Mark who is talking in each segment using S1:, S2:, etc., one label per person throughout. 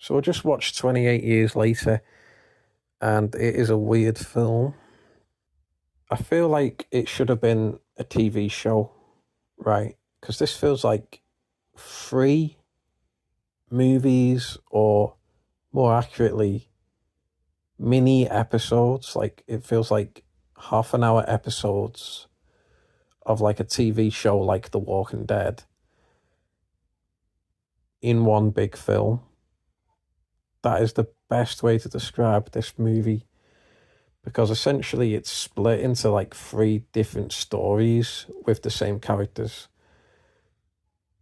S1: So I just watched 28 Years Later, and it is a weird film. I feel like it should have been a TV show, right? Because this feels like three movies, or more accurately, mini episodes. Like, it feels like half an hour episodes of like a TV show like The Walking Dead in one big film. That is the best way to describe this movie, because essentially it's split into like three different stories with the same characters.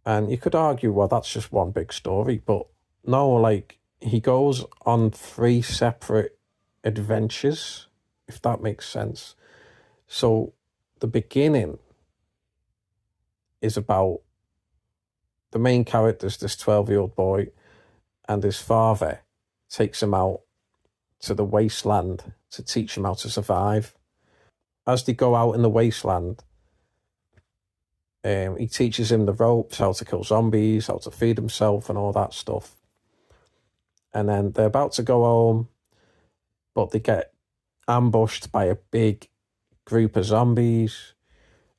S1: And you could argue, well, that's just one big story, but no, like, he goes on three separate adventures, if that makes sense. So the beginning is about the main character's this 12-year-old boy, and his father takes him out to the wasteland to teach him how to survive. As they go out in the wasteland, he teaches him the ropes, how to kill zombies, how to feed himself, and all that stuff. And then they're about to go home, but they get ambushed by a big group of zombies.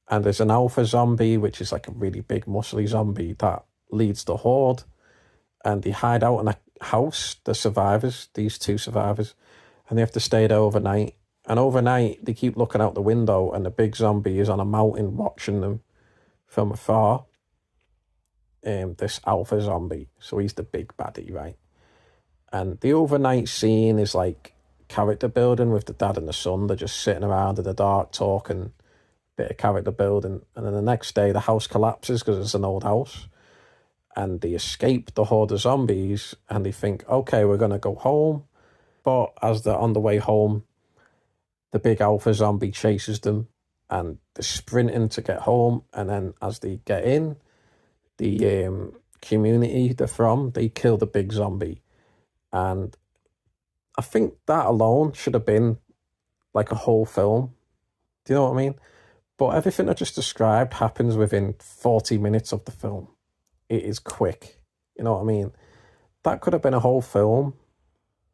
S1: And there's an alpha zombie, which is like a really big, muscly zombie that leads the horde. And they hide out in a house, the survivors, these two survivors, and they have to stay there overnight. And overnight, they keep looking out the window, and the big zombie is on a mountain watching them from afar. This alpha zombie, so he's the big baddie, right? And the overnight scene is like character building with the dad and the son. They're just sitting around in the dark talking, bit of character building. And then the next day, the house collapses because it's an old house. And they escape the horde of zombies, and they think, okay, we're going to go home. But as they're on the way home, the big alpha zombie chases them, and they're sprinting to get home. And then as they get in, the community they're from, they kill the big zombie. And I think that alone should have been like a whole film. Do you know what I mean? But everything I just described happens within 40 minutes of the film. It is quick. You know what I mean? That could have been a whole film.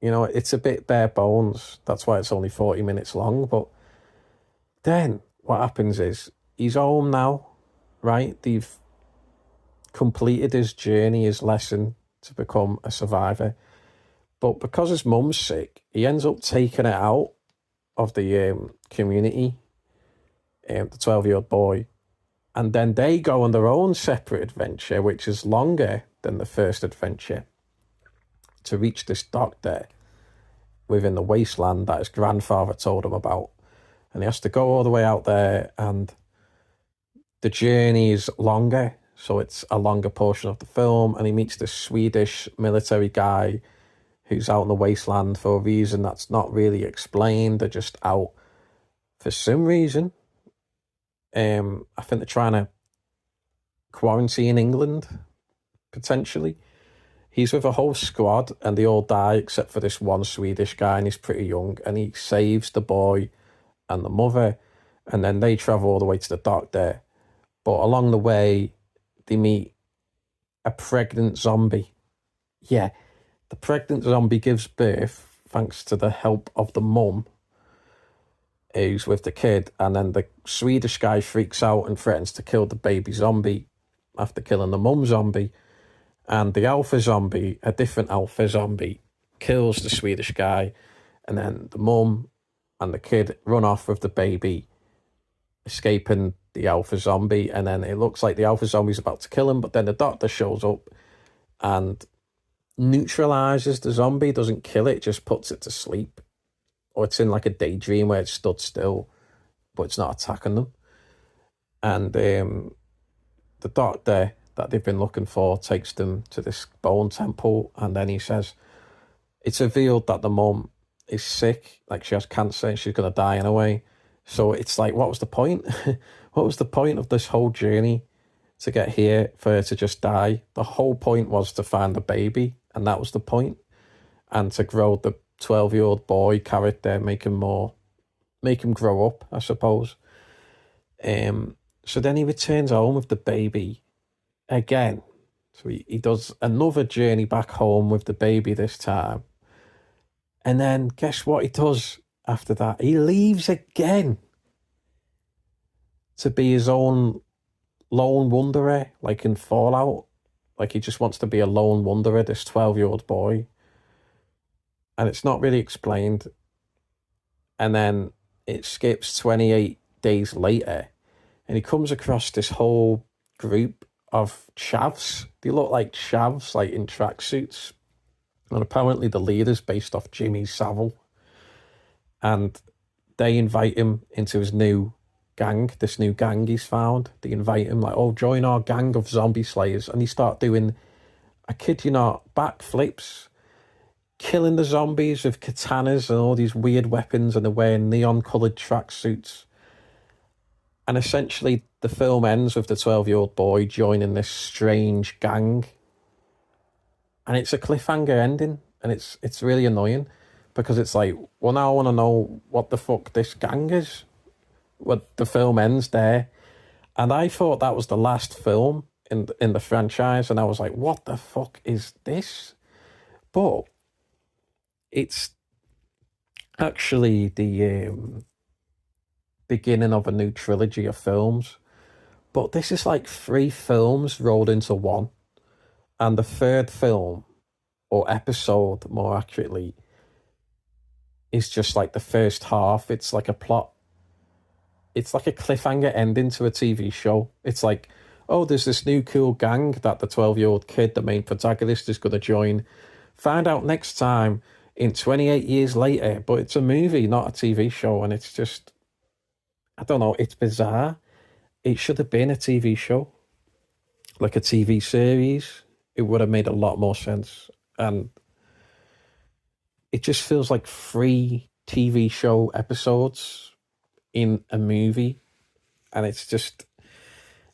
S1: You know, it's a bit bare bones. That's why it's only 40 minutes long. But then what happens is he's home now, right? They've completed his journey, his lesson to become a survivor. But because his mum's sick, he ends up taking it out of the community, the 12-year-old boy. And then they go on their own separate adventure, which is longer than the first adventure, to reach this doctor within the wasteland that his grandfather told him about. And he has to go all the way out there, and the journey is longer, so it's a longer portion of the film. And he meets this Swedish military guy who's out in the wasteland for a reason that's not really explained. They're just out for some reason. I think they're trying to quarantine England, potentially. He's with a whole squad, and they all die except for this one Swedish guy, and he's pretty young, and he saves the boy and the mother, and then they travel all the way to the doctor. But along the way, they meet a pregnant zombie. Yeah, the pregnant zombie gives birth thanks to the help of the mum who's with the kid, and then the Swedish guy freaks out and threatens to kill the baby zombie after killing the mum zombie. And the alpha zombie, a different alpha zombie, kills the Swedish guy, and then the mum and the kid run off with the baby, escaping the alpha zombie. And then it looks like the alpha zombie's about to kill him, but then the doctor shows up and neutralizes the zombie, doesn't kill it, just puts it to sleep. Or it's in like a daydream where it's stood still, but it's not attacking them. And the doctor that they've been looking for takes them to this bone temple, and then he says it's revealed that the mum is sick, like she has cancer and she's going to die in a way. So it's like, what was the point? What was the point of this whole journey to get here for her to just die? The whole point was to find the baby, and that was the point. And to grow the 12-year-old boy character, make him grow up, I suppose. So then he returns home with the baby again, So he does another journey back home with the baby this time. And then guess what he does after that? He leaves again to be his own lone wanderer, like in Fallout. Like he just wants to be a lone wanderer, this 12-year-old boy. And it's not really explained. And then it skips 28 days later, and he comes across this whole group of chavs. They look like chavs, like in tracksuits. And apparently the leader's based off Jimmy Savile. And they invite him into his new gang, this new gang he's found. They invite him like, oh, join our gang of zombie slayers. And he start doing, I kid you not, backflips, killing the zombies with katanas and all these weird weapons, and they're wearing neon-coloured tracksuits. And essentially the film ends with the 12-year-old boy joining this strange gang. And it's a cliffhanger ending, and it's really annoying, because it's like, well, now I want to know what the fuck this gang is. What the film ends there. And I thought that was the last film in the franchise, and I was like, what the fuck is this? But it's actually the beginning of a new trilogy of films. But this is like 3 films rolled into one. And the third film, or episode more accurately, is just like the first half. It's like a plot. It's like a cliffhanger ending to a TV show. It's like, oh, there's this new cool gang that the 12-year-old kid, the main protagonist, is going to join. Find out next time in 28 years later. But it's a movie, not a TV show. And it's just, I don't know, it's bizarre. It should have been a TV show, like a TV series. It would have made a lot more sense. And it just feels like 3 TV show episodes in a movie. And it's just,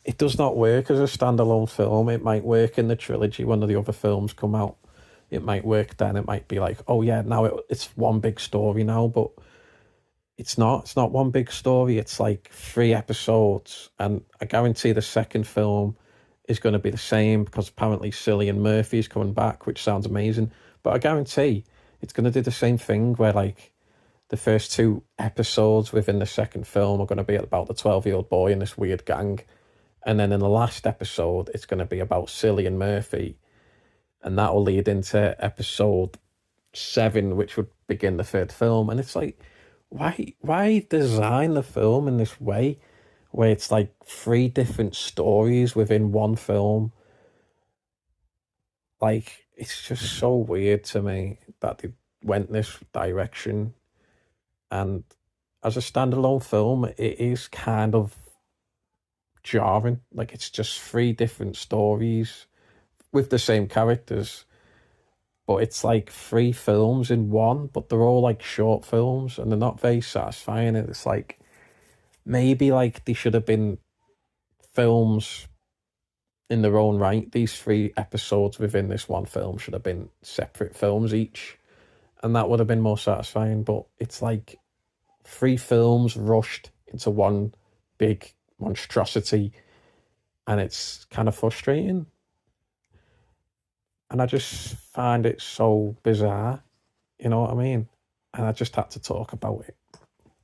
S1: it does not work as a standalone film. It might work in the trilogy when the other films come out. It might work then. It might be like, oh yeah, now it's one big story now. But it's not. It's not one big story. It's like 3 episodes. And I guarantee the second film is going to be the same, because apparently Cillian Murphy is coming back, which sounds amazing. But I guarantee it's going to do the same thing, where like the first 2 episodes within the second film are going to be about the 12-year-old boy in this weird gang. And then in the last episode, it's going to be about Cillian Murphy. And that will lead into episode 7, which would begin the third film. And it's like, why design the film in this way, where it's like 3 different stories within one film? Like, it's just so weird to me that they went this direction. And as a standalone film, it is kind of jarring. Like, it's just 3 different stories with the same characters, but it's like 3 films in one, but they're all like short films, and they're not very satisfying. And it's like, maybe like they should have been films in their own right. These 3 episodes within this one film should have been separate films each, and that would have been more satisfying. But it's like 3 films rushed into one big monstrosity, and it's kind of frustrating. And I just find it so bizarre, you know what I mean? And I just had to talk about it.